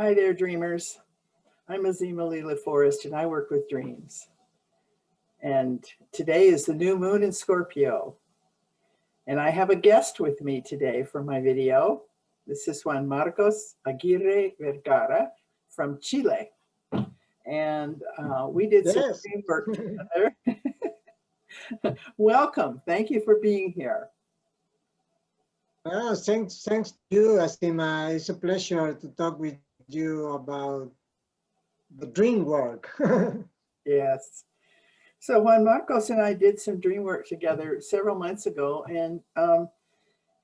Hi there, dreamers. I'm Azima Forest, and I work with dreams. And today is the new moon in Scorpio. And I have a guest with me today for my video. This is Juan Marcos Aguirre Vergara from Chile. And we did some Yes. dream work together. Welcome. Thank you for being here. Well, thanks to you, Azima. It's a pleasure to talk with you about the dream work. Yes. So Juan Marcos and I did some dream work together several months ago, and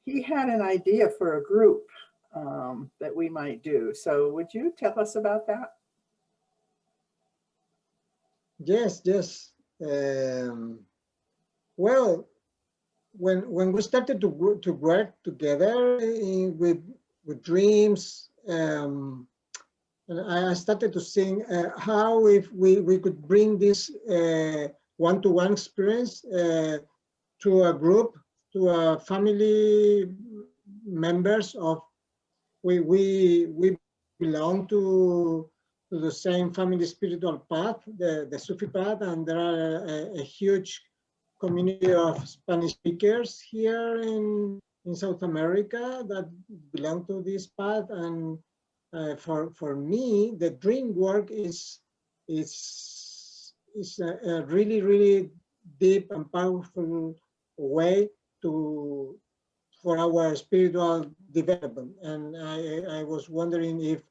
he had an idea for a group that we might do. So would you tell us about that? Yes. Well, when we started to work together with dreams, and I started to think how if we could bring this one-to-one experience to a group, to a family members of we belong to the same family spiritual path, the Sufi path, and there are a huge community of Spanish speakers here in South America that belong to this path. And for me, the dream work is a really deep and powerful way for our spiritual development. And I was wondering if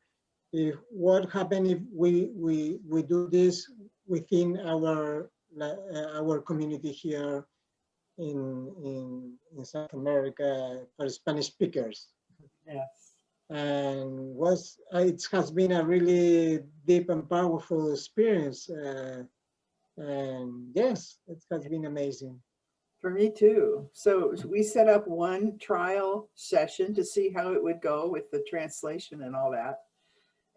what happened if we do this within our community here in South America for Spanish speakers. Yes. And it has been a really deep and powerful experience. And yes, it has been amazing. For me too. So we set up one trial session to see how it would go with the translation and all that.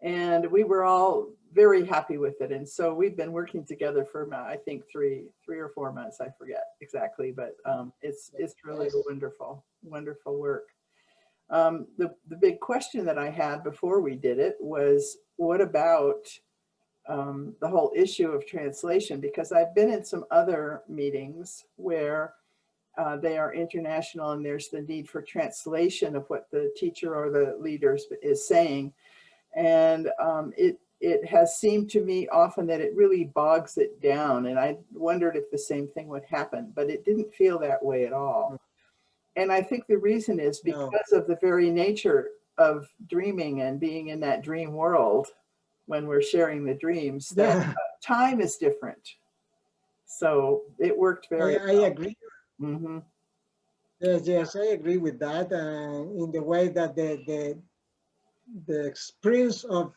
And we were all very happy with it. And so we've been working together for, I think, three or 4 months. I forget exactly, but it's really wonderful work. The big question that I had before we did it was, what about the whole issue of translation? Because I've been in some other meetings where they are international and there's the need for translation of what the teacher or the leader is saying. And it has seemed to me often that it really bogs it down. And I wondered if the same thing would happen, but it didn't feel that way at all. And I think the reason is because of the very nature of dreaming and being in that dream world when we're sharing the dreams, that time is different. So it worked very well. I agree. Mm-hmm. Yes, I agree with that. In the way that the experience of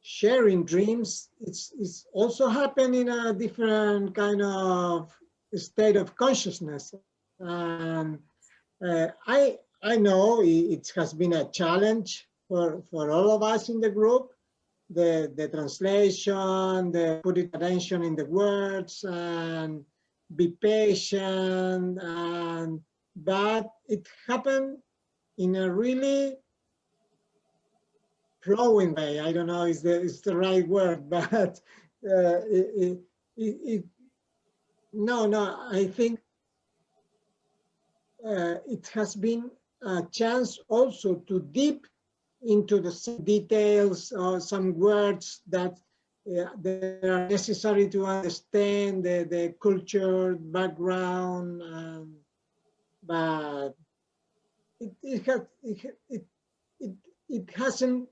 sharing dreams, it's also happened in a different kind of state of consciousness. And I know it has been a challenge for all of us in the group, the translation, the putting attention in the words and be patient, but it happened in a really flowing way. I don't know if it's the right word, but I think it has been a chance also to deep into the details or some words that they are necessary to understand the culture background, but it hasn't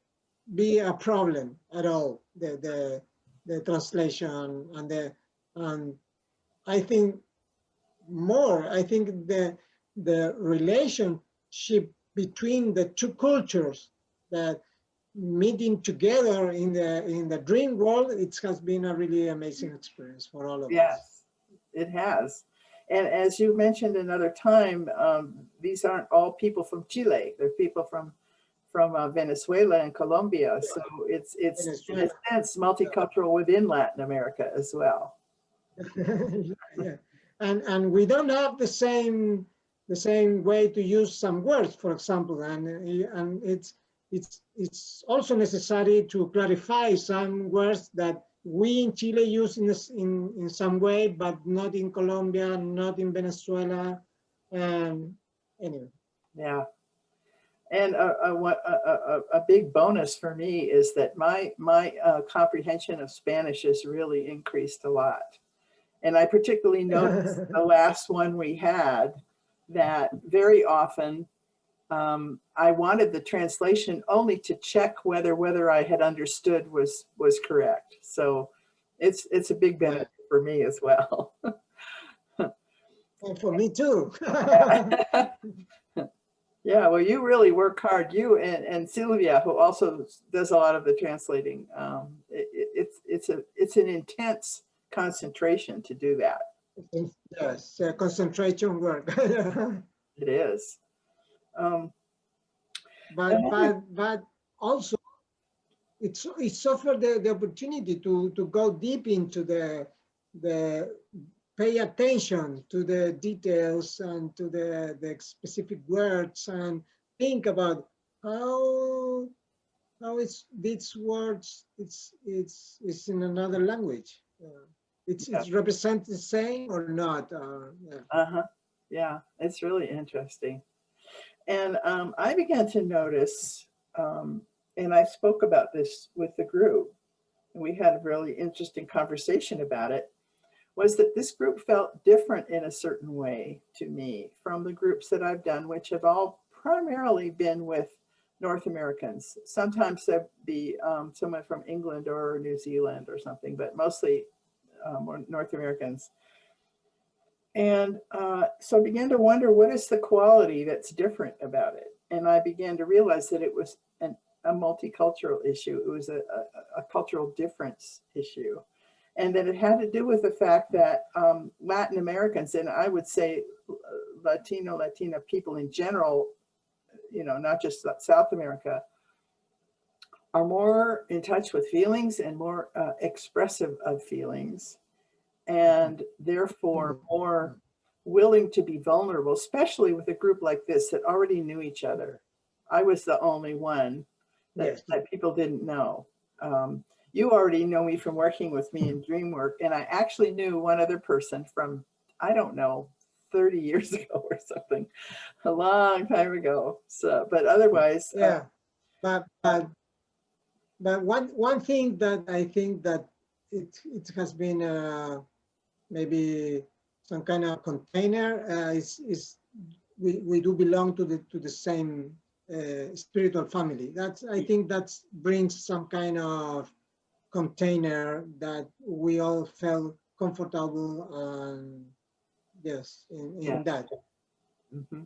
been a problem at all, the translation and I think the relationship between the two cultures that meeting together in the dream world, it has been a really amazing experience for all of us. Yes, it has. And as you mentioned another time, these aren't all people from Chile. They're people from Venezuela and Colombia. So it's in a sense multicultural within Latin America as well. Yeah, and we don't have the same way to use some words, for example, and it's also necessary to clarify some words that we in Chile use in some way, but not in Colombia, not in Venezuela. Anyway. Yeah. And a big bonus for me is that my comprehension of Spanish has really increased a lot. And I particularly noticed the last one we had that very often I wanted the translation only to check whether I had understood was correct. So it's a big benefit for me as well. And for me too. Yeah, well, you really work hard. You and Sylvia, who also does a lot of the translating. It's an intense concentration to do that. Yes, concentration work. It is. But also it's offered the opportunity to go deep into the pay attention to the details and to the specific words and think about how it's these words it's in another language. It's represent the same or not. Yeah. Yeah, it's really interesting. And I began to notice, and I spoke about this with the group, and we had a really interesting conversation about it, was that this group felt different in a certain way to me from the groups that I've done, which have all primarily been with North Americans. Sometimes there'd be someone from England or New Zealand or something, but mostly more North Americans. And so I began to wonder, what is the quality that's different about it? And I began to realize that it was a multicultural issue. It was a cultural difference issue. And that it had to do with the fact that Latin Americans, and I would say Latina people in general, not just South America, are more in touch with feelings and more expressive of feelings, and therefore more willing to be vulnerable, especially with a group like this that already knew each other. I was the only one that people didn't know. You already know me from working with me in DreamWork, and I actually knew one other person from, I don't know, 30 years ago or something, a long time ago. So, but otherwise, but one thing that I think that it has been maybe some kind of container is we do belong to the same spiritual family. I think that brings some kind of container that we all felt comfortable and in that. Mm-hmm.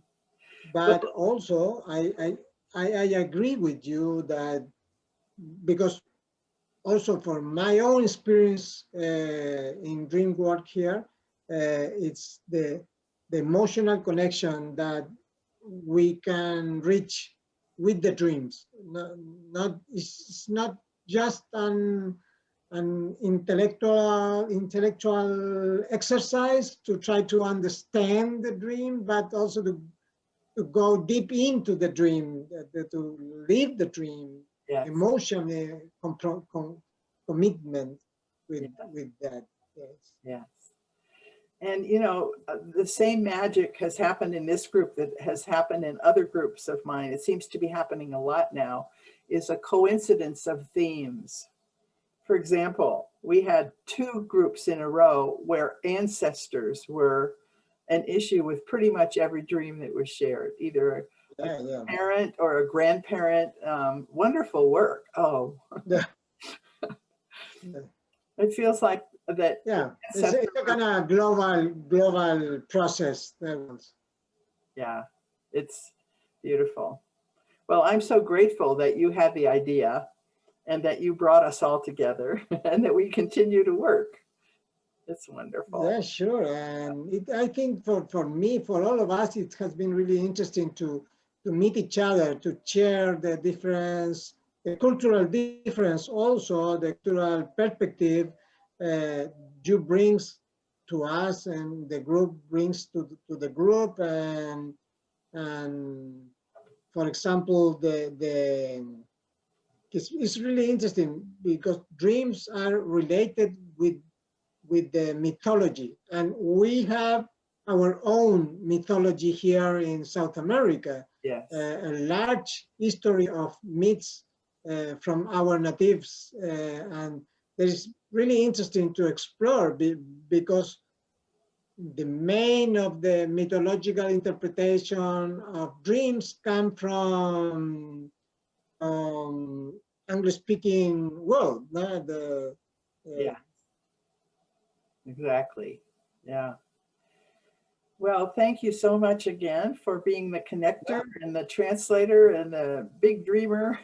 But also I agree with you that, because also for my own experience in dream work here, it's the emotional connection that we can reach with the dreams. It's not just an intellectual exercise to try to understand the dream, but also to go deep into the dream, to live the dream, emotional commitment with that. Yes. And the same magic has happened in this group that has happened in other groups of mine. It seems to be happening a lot now, is a coincidence of themes. For example, we had 2 groups in a row where ancestors were an issue with pretty much every dream that was shared, either a parent or a grandparent. Wonderful work. It feels like that. It's a kind of global process. Yeah, it's beautiful. Well, I'm so grateful that you had the idea and that you brought us all together and that we continue to work. It's wonderful. Yeah, sure. And I think for me, for all of us, it has been really interesting to meet each other, to share the difference, the cultural difference, also the cultural perspective you brings to us and the group brings to the group, and for example, it's really interesting because dreams are related with the mythology, and we have our own mythology here in South America. Yes. A large history of myths from our natives, and it's really interesting to explore because the main of the mythological interpretation of dreams come from English-speaking world. No? Yeah, exactly. Yeah. Well, thank you so much again for being the connector and the translator and the big dreamer.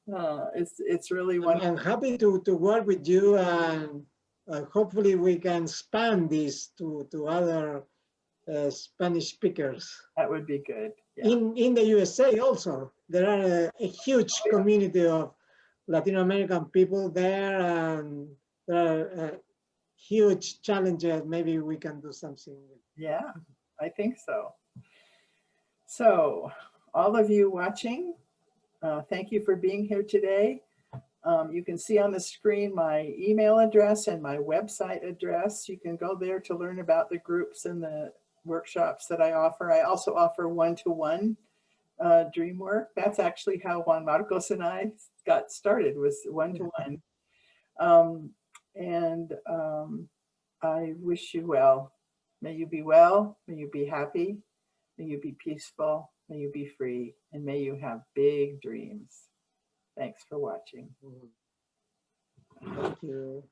It's really wonderful. I'm happy to work with you, and hopefully we can expand this to other Spanish speakers. That would be good. Yeah. In the USA also, there are a huge community of Latin American people there, and there are huge challenges. Maybe we can do something. Yeah, I think so. So all of you watching, thank you for being here today. You can see on the screen my email address and my website address. You can go there to learn about the groups and the workshops that I offer. I also offer one-to-one dream work. That's actually how Juan Marcos and I got started, was one-to-one. I wish you well. May you be well, may you be happy, may you be peaceful, may you be free, and may you have big dreams. Thanks for watching. Thank you.